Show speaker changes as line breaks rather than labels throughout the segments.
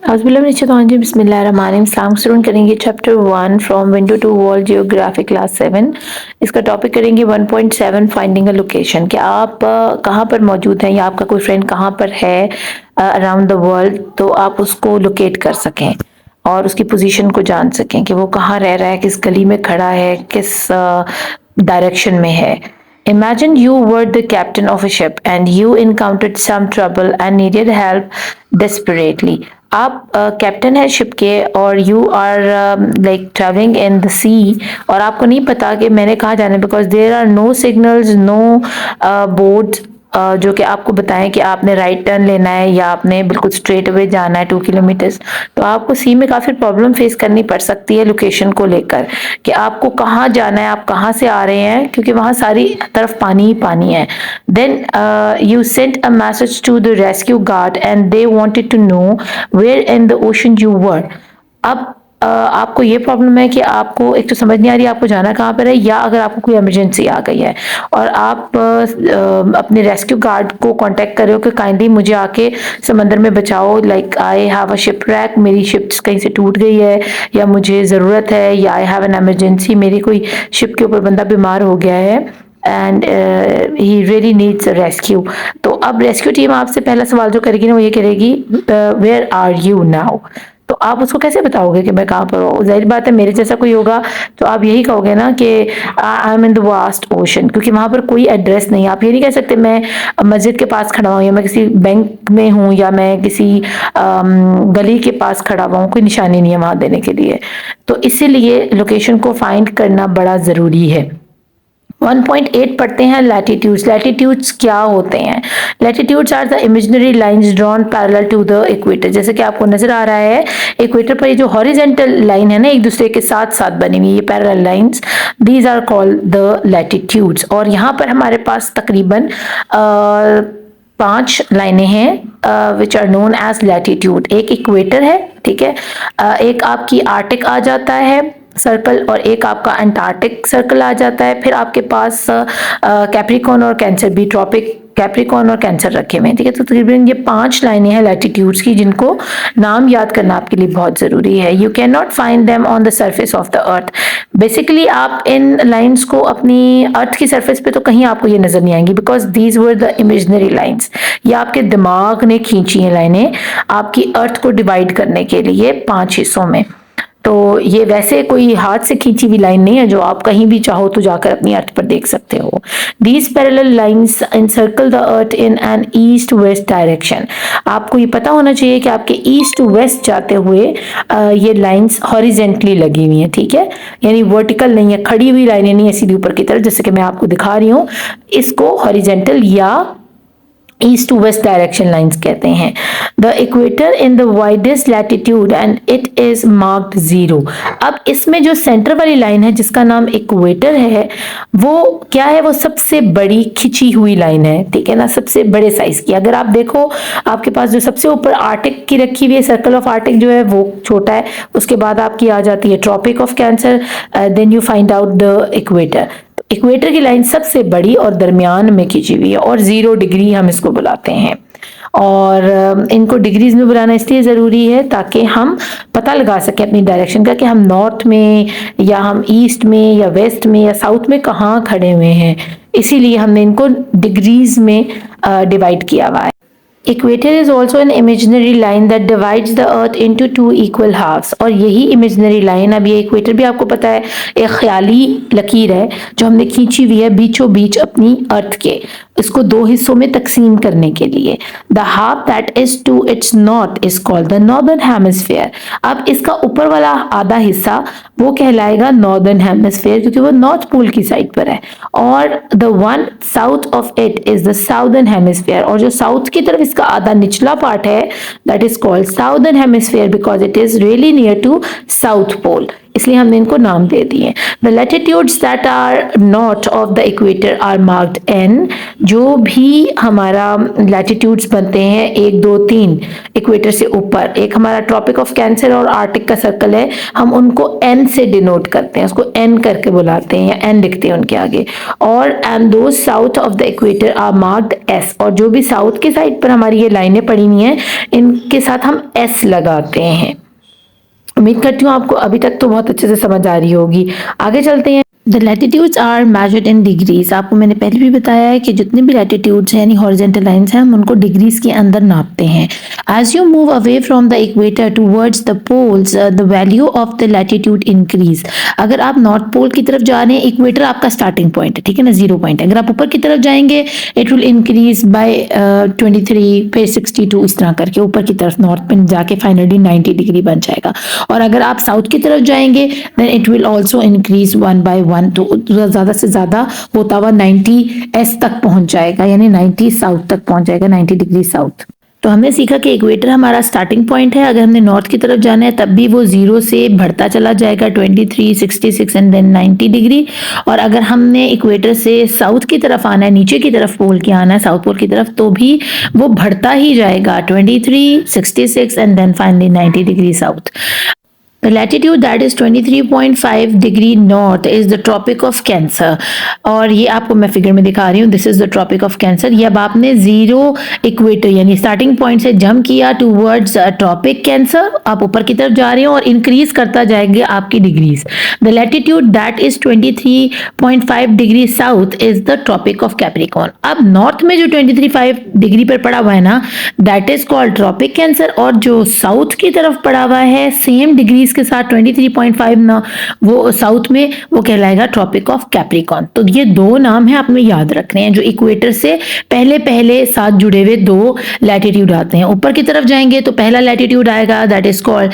जी बिस्मिल्लाहिर्रहमानिर्रहीम। स्टूडेंट करेंगे chapter 1 from window to wall geography class 7। इसका टॉपिक करेंगे 1.7 फाइंडिंग अ लोकेशन, कि आप कहाँ पर मौजूद हैं या आपका कोई फ्रेंड कहाँ पर है अराउंड द वर्ल्ड, तो आप उसको लोकेट कर सकें और उसकी पोजीशन को जान सकें कि वो कहाँ रह रहा है, किस गली में खड़ा है, किस डायरेक्शन में है। Imagine you were the captain of a ship and you encountered some trouble and needed help desperately. आप कैप्टन है शिप के और you are like travelling in the sea, और आपको नहीं पता कि मैंने कहाँ जाना है, because there are no signals, no boards जो कि आपको बताएं कि आपने राइट टर्न लेना है या आपने बिल्कुल स्ट्रेट अवे जाना है 2 किलोमीटर्स। तो आपको सी में काफ़ी प्रॉब्लम फेस करनी पड़ सकती है लोकेशन को लेकर, कि आपको कहाँ जाना है, आप कहाँ से आ रहे हैं, क्योंकि वहाँ सारी तरफ पानी ही पानी है। Then you sent a message to the rescue guard and they wanted to know where in the ocean you were. अब आपको ये प्रॉब्लम है कि आपको एक तो समझ नहीं आ रही आपको जाना कहाँ पर है, या अगर आपको कोई इमरजेंसी आ गई है और आप अपने रेस्क्यू गार्ड को कांटेक्ट कर रहे हो कि काइंडली मुझे आके समंदर में बचाओ, like I have a ship rack, मेरी शिप कहीं से टूट गई है या मुझे ज़रूरत है, या आई हैव एन इमरजेंसी, मेरी कोई शिप के ऊपर बंदा बीमार हो गया है and he really needs rescue. तो अब रेस्क्यू टीम आपसे पहला सवाल जो करेगी ना, वो ये करेगी वेयर आर यू नाउ। तो आप उसको कैसे बताओगे कि मैं कहाँ पर हूँ? जाहिर बात है मेरे जैसा कोई होगा तो आप यही कहोगे ना कि I am in the vast ocean, क्योंकि वहां पर कोई एड्रेस नहीं है। आप ये नहीं कह सकते मैं मस्जिद के पास खड़ा हूँ या मैं किसी बैंक में हूँ या मैं किसी गली के पास खड़ा हुआ हूँ, कोई निशानी नहीं है वहां देने के लिए। तो इसीलिए लोकेशन को फाइंड करना बड़ा ज़रूरी है। 1.8 पढ़ते हैं लैटिट्यूड्स। लैटिट्यूड्स क्या होते हैं? Latitudes are the imaginary lines drawn parallel to the equator. जैसे कि आपको नजर आ रहा है इक्वेटर पर ये जो हॉरिजेंटल लाइन है ना, एक दूसरे के साथ साथ बनी हुई ये parallel lines, these are called the latitudes. और यहाँ पर हमारे पास तकरीबन 5 लाइनें हैं which are known as latitude. एक इक्वेटर है, ठीक है, एक आपकी आर्टिक आ जाता है सर्कल, और एक आपका अंटार्कटिक सर्कल आ जाता है। फिर आपके पास कैप्रिकॉर्न और कैंसर भी, ट्रॉपिक कैप्रिकॉर्न और कैंसर रखे हुए हैं, ठीक है। तो तकरीबन ये 5 लाइनें हैं लैटिट्यूड्स की, जिनको नाम याद करना आपके लिए बहुत ज़रूरी है। You can not find them on the surface of the earth. Basically आप इन लाइंस को अपनी अर्थ की सरफेस पे तो कहीं आपको ये नजर नहीं आएंगी, because these were the imaginary lines. ये आपके दिमाग ने खींची हैं लाइनें आपकी अर्थ को डिवाइड करने के लिए 5 हिस्सों में। तो ये वैसे कोई हाथ से खींची हुई लाइन नहीं है जो आप कहीं भी चाहो तो जाकर अपनी अर्थ पर देख सकते हो। These parallel lines encircle the earth in an east west direction. आपको ये पता होना चाहिए कि आपके ईस्ट टू वेस्ट जाते हुए ये लाइंस हॉरिजेंटली लगी हुई हैं, ठीक है, यानी वर्टिकल नहीं है, खड़ी हुई लाइनें नहीं है सीधी ऊपर की तरफ, जैसे कि मैं आपको दिखा रही हूँ। इसको हॉरिजेंटल या east to west direction lines कहते हैं। The equator in the widest latitude and it is marked 0। अब इसमें जो सेंटर वाली लाइन है जिसका नाम इक्वेटर है, वो क्या है? वो सबसे बड़ी खिंची हुई लाइन है, ठीक है ना, सबसे बड़े साइज की। अगर आप देखो आपके पास जो सबसे ऊपर आर्टिक की रखी हुई है, सर्कल ऑफ आर्टिक जो है वो छोटा है, उसके बाद आपकी आ जाती है tropic of cancer, then you find out the equator. Equator की लाइन सबसे बड़ी और दरमियान में खींची हुई है, और 0 डिग्री हम इसको बुलाते हैं। और इनको डिग्रीज में बुलाना इसलिए ज़रूरी है ताकि हम पता लगा सकें अपनी डायरेक्शन का, कि हम नॉर्थ में या हम ईस्ट में या वेस्ट में या साउथ में कहाँ खड़े हुए हैं। इसीलिए हमने इनको डिग्रीज में डिवाइड किया हुआ है। Equator is also an imaginary line that divides the earth into 2 equal halves. और यही इमेजिनरी लाइन, अब ये इक्वेटर भी आपको पता है एक ख्याली लकीर है जो हमने खींची हुई है बीचों बीच अपनी अर्थ के, इसको 2 हिस्सों में तकसीम करने के लिए। The half that is to its north is called the northern hemisphere. अब इसका ऊपर वाला आधा हिस्सा वो कहलाएगा नॉर्दर्न हेमिस्फीयर, क्योंकि वो नॉर्थ पोल की साइड पर है, और the one south of it is the southern hemisphere. और जो साउथ की तरफ इसका आधा निचला पार्ट है that is called southern hemisphere, because it is really near to south pole. इसलिए हमने इनको नाम दे दिए। The latitudes that are not of the equator are marked N. जो भी हमारा लैटिट्यूड्स बनते हैं 1 2 3 इक्वेटर से ऊपर, एक हमारा ट्रॉपिक ऑफ कैंसर और आर्टिक का सर्कल है, हम उनको एन से डिनोट करते हैं, उसको एन करके बुलाते हैं या एन लिखते हैं उनके आगे। और and those south of the equator are marked S. और जो भी साउथ की साइड पर हमारी ये लाइनें पड़ी हुई हैं इनके साथ हम एस लगाते हैं। उम्मीद करती हूँ आपको अभी तक तो बहुत अच्छे से समझ आ रही होगी। आगे चलते हैं। The latitudes are measured in degrees. आपको मैंने पहले भी बताया है कि जितने भी लैटिट्यूड्स हैं यानी हॉरिजॉन्टल लाइंस हैं हम उनको डिग्रीज के अंदर नापते हैं। As you move away from the equator towards the poles the value of the latitude increase. अगर आप नॉर्थ पोल की तरफ जा रहे हैं, इक्वेटर आपका स्टार्टिंग पॉइंट है, ठीक है ना, 0 पॉइंट है। अगर आप ऊपर की तरफ जाएंगे इट विल इंक्रीज बाय 23 फिर 62 इस तरह करके ऊपर की तरफ नॉर्थ में जाके फाइनली 90 डिग्री बन जाएगा। और अगर आप साउथ की तरफ जाएंगे then it will also increase 1 by 1, तो ज्यादा से ज्यादा होता हुआ 90 एस तक पहुंच जाएगा, यानी 90 साउथ तक पहुंच जाएगा, 90 डिग्री साउथ। तो हमने सीखा कि इक्वेटर हमारा स्टार्टिंग पॉइंट है। अगर हमने नॉर्थ की तरफ जाना है तब भी वो 0 से बढ़ता चला जाएगा 23 66 एंड देन 90 डिग्री। और अगर हमने इक्वेटर से साउथ की तरफ आना है, नीचे की तरफ पोल के आना है, साउथ पोल की तरफ, तो भी वो बढ़ता ही जाएगा 23 66 and then finally 90 degree south. The latitude that is 23.5 degree north is the Tropic of Cancer। और ये आपको मैं फिगर में दिखा रही हूँ, this is the tropic of cancer. ये अब आपने 0 इक्वेटर यानी स्टार्टिंग पॉइंट से जंप किया टूवर्ड्स ट्रॉपिक कैंसर, आप ऊपर की तरफ जा रहे हो और इंक्रीज करता जाएंगे आपकी degrees. The latitude that is 23.5 degree south is the tropic of capricorn. अब नॉर्थ में जो 23.5 डिग्री पर पड़ा हुआ है ना, that is called tropic cancer. और जो साउथ की तरफ पड़ा हुआ है सेम डिग्री के साथ 23.5 ना, वो साउथ में वो कहलाएगा ट्रॉपिक ऑफ कैप्रिकॉर्न। तो ये दो नाम है आपने याद रखने हैं, जो इक्वेटर से पहले पहले साथ जुड़े हुए दो लैटिट्यूड आते हैं। ऊपर की तरफ जाएंगे तो पहला लैटिट्यूड आएगा that is called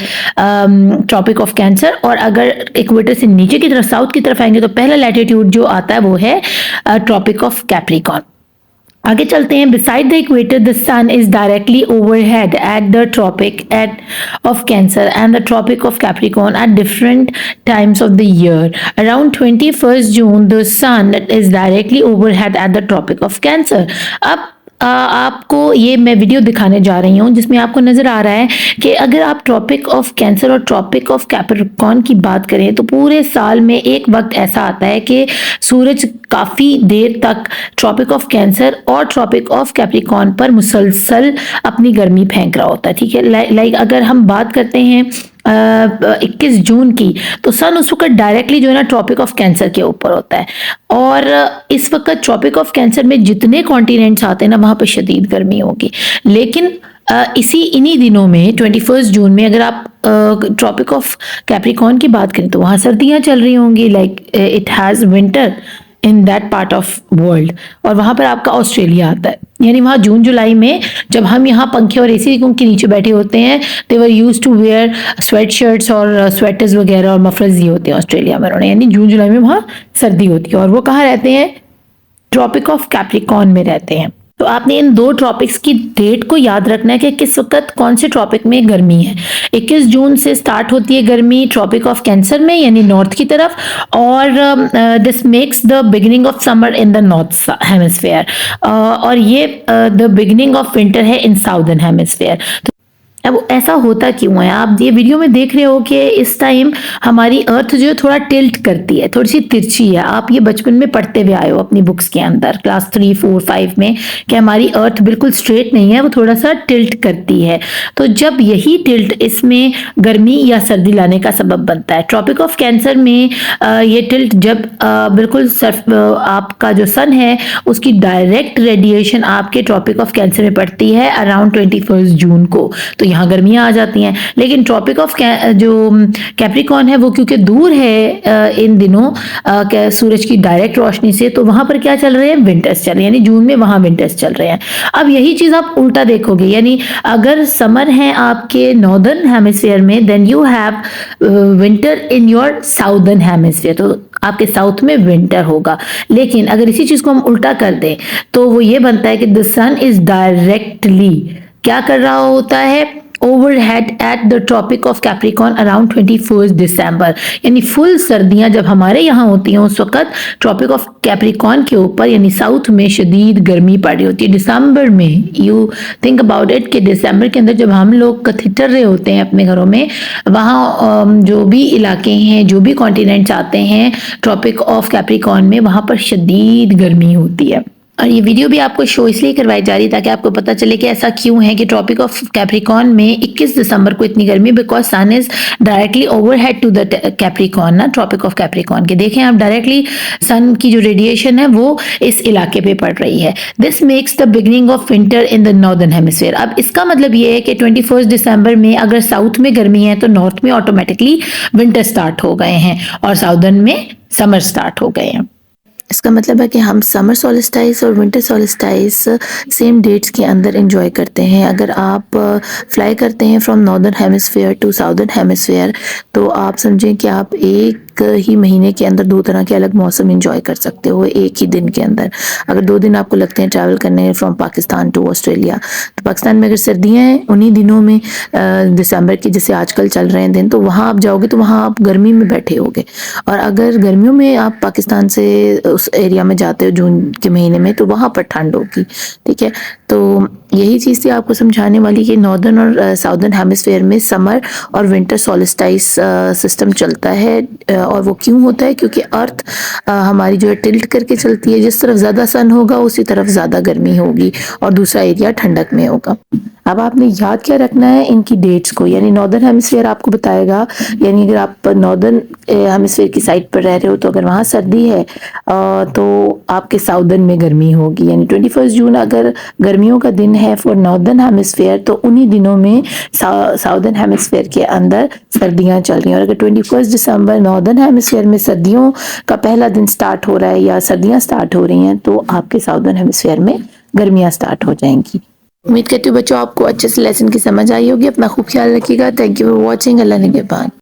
tropic of cancer. और अगर इक्वेटर से नीचे की तरफ साउथ की तरफ आएंगे तो पहला लैटिट्यूड जो आता है वो है ट्रॉपिक ऑफ कैप्रिकॉर्न। आगे चलते हैं। Beside the equator the sun is directly overhead at the tropic of cancer and the tropic of capricorn at different times of the year. Around 21 June the sun is directly overhead at the tropic of cancer. अब आपको ये मैं video दिखाने जा रही हूँ जिसमें आपको नजर आ रहा है कि अगर आप ट्रॉपिक ऑफ कैंसर और ट्रॉपिक ऑफ कैप्रिकॉर्न की बात करें तो पूरे साल में एक वक्त ऐसा आता है कि सूरज काफी देर तक ट्रॉपिक ऑफ कैंसर और ट्रॉपिक ऑफ कैप्रिकॉर्न पर मुसलसल अपनी गर्मी फेंक रहा होता है, ठीक है। लाइक अगर हम बात करते हैं 21 जून की, तो सन उस वक्त डायरेक्टली जो है ना ट्रॉपिक ऑफ कैंसर के ऊपर होता है। और इस वक्त ट्रॉपिक ऑफ कैंसर में जितने कॉन्टिनेंट्स आते हैं ना वहां पर शदीद गर्मी होगी। लेकिन इन्हीं दिनों में 21 जून में अगर आप ट्रॉपिक ऑफ कैप्रिकॉर्न की बात करें तो वहां सर्दियां चल रही होंगी, like it has winter in that part of world. और वहां पर आपका ऑस्ट्रेलिया आता है, यानी वहां जून जुलाई में जब हम यहाँ पंखे और एसी के नीचे बैठे होते हैं, they were used to wear sweat shirts और स्वेटर्स वगैरह और मफलर्स ये होते हैं ऑस्ट्रेलिया में उन्होंने, यानी जून जुलाई में वहां सर्दी होती है। और वो कहाँ रहते हैं? ट्रॉपिक ऑफ कैप्रिकॉर्न में रहते हैं। तो आपने इन दो ट्रॉपिक्स की डेट को याद रखना है कि किस वक्त कौन से ट्रॉपिक में गर्मी है। 21 जून से स्टार्ट होती है गर्मी ट्रॉपिक ऑफ कैंसर में यानी नॉर्थ की तरफ, और this makes the beginning of summer in the north hemisphere, और ये द बिगिनिंग ऑफ विंटर है इन साउदर्न हेमिस्फेयर। अब ऐसा होता क्यों है? आप ये वीडियो में देख रहे हो कि इस टाइम हमारी अर्थ जो है थोड़ा टिल्ट करती है, थोड़ी सी तिरछी है। आप ये बचपन में पढ़ते हुए आए हो अपनी बुक्स के अंदर क्लास 3 4 5 में कि हमारी अर्थ बिल्कुल स्ट्रेट नहीं है, वो थोड़ा सा टिल्ट करती है। तो जब यही टिल्ट इसमें गर्मी या सर्दी लाने का सबब बनता है। ट्रॉपिक ऑफ कैंसर में ये टिल्ट जब बिल्कुल आपका जो सन है उसकी डायरेक्ट रेडिएशन आपके ट्रॉपिक ऑफ कैंसर में पड़ती है अराउंड 21 जून को, तो यहाँ गर्मियाँ आ जाती हैं। लेकिन ट्रॉपिक ऑफ जो कैप्रिकॉर्न है वो क्योंकि दूर है इन दिनों सूरज की डायरेक्ट रोशनी से, तो वहां पर क्या चल रहे हैं? विंटर्स चल रहे हैं, यानी जून में वहां विंटर्स चल रहे हैं। अब यही चीज आप उल्टा देखोगे, यानी अगर समर है आपके नॉर्दर्न हेमिस्फीयर में then you have winter in your southern hemisphere, तो आपके साउथ में विंटर होगा। लेकिन अगर इसी चीज को हम उल्टा कर दें तो वो ये बनता है कि द सन इज डायरेक्टली क्या कर रहा होता है? Overhead at the tropic of capricorn around 21 दिसंबर, यानी फुल सर्दियां जब हमारे यहाँ होती हैं उस वक्त ट्रॉपिक ऑफ कैप्रिकॉर्न के ऊपर यानी साउथ में शदीद गर्मी पड़ रही होती है दिसंबर में। यू थिंक अबाउट इट कि दिसंबर के अंदर जब हम लोग कथिटर रहे होते हैं अपने घरों में, वहाँ जो भी इलाके हैं, जो भी कॉन्टिनेंट्स आते हैं ट्रॉपिक ऑफ कैप्रिकॉर्न में, वहाँ पर शदीद गर्मी होती है। और ये वीडियो भी आपको शो इसलिए करवाई जा रही ताकि आपको पता चले कि ऐसा क्यों है कि ट्रॉपिक ऑफ कैप्रिकॉर्न में 21 दिसंबर को इतनी गर्मी, because sun is directly overhead to the capricorn ना, ट्रॉपिक ऑफ कैप्रिकॉर्न के देखें आप डायरेक्टली सन की जो रेडिएशन है वो इस इलाके पे पड़ रही है। This makes the beginning of winter in the northern hemisphere. अब इसका मतलब ये है कि 21 दिसंबर में अगर साउथ में गर्मी है तो नॉर्थ में ऑटोमेटिकली विंटर स्टार्ट हो गए हैं और साउदर्न में समर स्टार्ट हो गए हैं। इसका मतलब है कि हम समर सोलिस्टाइस और विंटर सोलिस्टाइस सेम डेट्स के अंदर एंजॉय करते हैं। अगर आप फ्लाई करते हैं from northern hemisphere to southern hemisphere तो आप समझें कि आप एक ही महीने के अंदर दो तरह के अलग मौसम एंजॉय कर सकते हो एक ही दिन के अंदर। अगर 2 दिन आपको लगते हैं ट्रैवल करने फ्रॉम पाकिस्तान टू ऑस्ट्रेलिया, तो पाकिस्तान में अगर सर्दियाँ हैं उन्हीं दिनों में दिसंबर के जैसे आजकल चल रहे हैं दिन, तो वहाँ आप जाओगे तो वहाँ आप गर्मी में बैठे होगे। और अगर गर्मियों में आप पाकिस्तान से उस एरिया में जाते हो जून के महीने में तो वहाँ पर ठंड होगी। ठीक है, तो यही चीज़ थी आपको समझाने वाली कि नॉर्दर्न और साउदर्न हेमिस्फीयर में समर और विंटर सोलिस्टाइस सिस्टम चलता है। और वो क्यों होता है? क्योंकि अर्थ हमारी जो है टिल्ट करके चलती है, जिस तरफ ज़्यादा सन होगा उसी तरफ ज़्यादा गर्मी होगी और दूसरा एरिया ठंडक में होगा। अब आपने याद क्या रखना है इनकी डेट्स को, यानी नॉर्दर्न हेमिस्फीयर आपको बताएगा, यानी अगर आप नॉर्दर्न हेमिस्फीयर की साइड पर रह रहे हो तो अगर वहाँ सर्दी है तो आपके साउदर्न में गर्मी होगी। यानी 21 जून अगर गर्मियों का दिन है फॉर नॉर्दर्न हेमिस्फीयर तो उन्हीं दिनों में साउदर्न हेमिस्फीयर के अंदर सर्दियाँ चल रही हैं। और अगर 21 दिसंबर नॉर्दर्न हेमिस्फीयर में सर्दियों का पहला दिन स्टार्ट हो रहा है या सर्दियाँ स्टार्ट हो रही हैं तो आपके साउदर्न हेमिस्फीयर में गर्मियाँ स्टार्ट हो जाएंगी। उम्मीद करती हूँ बच्चों आपको अच्छे से लेसन की समझ आई होगी। अपना खूब ख्याल रखिएगा। Thank you for watching. Allah निगहबान।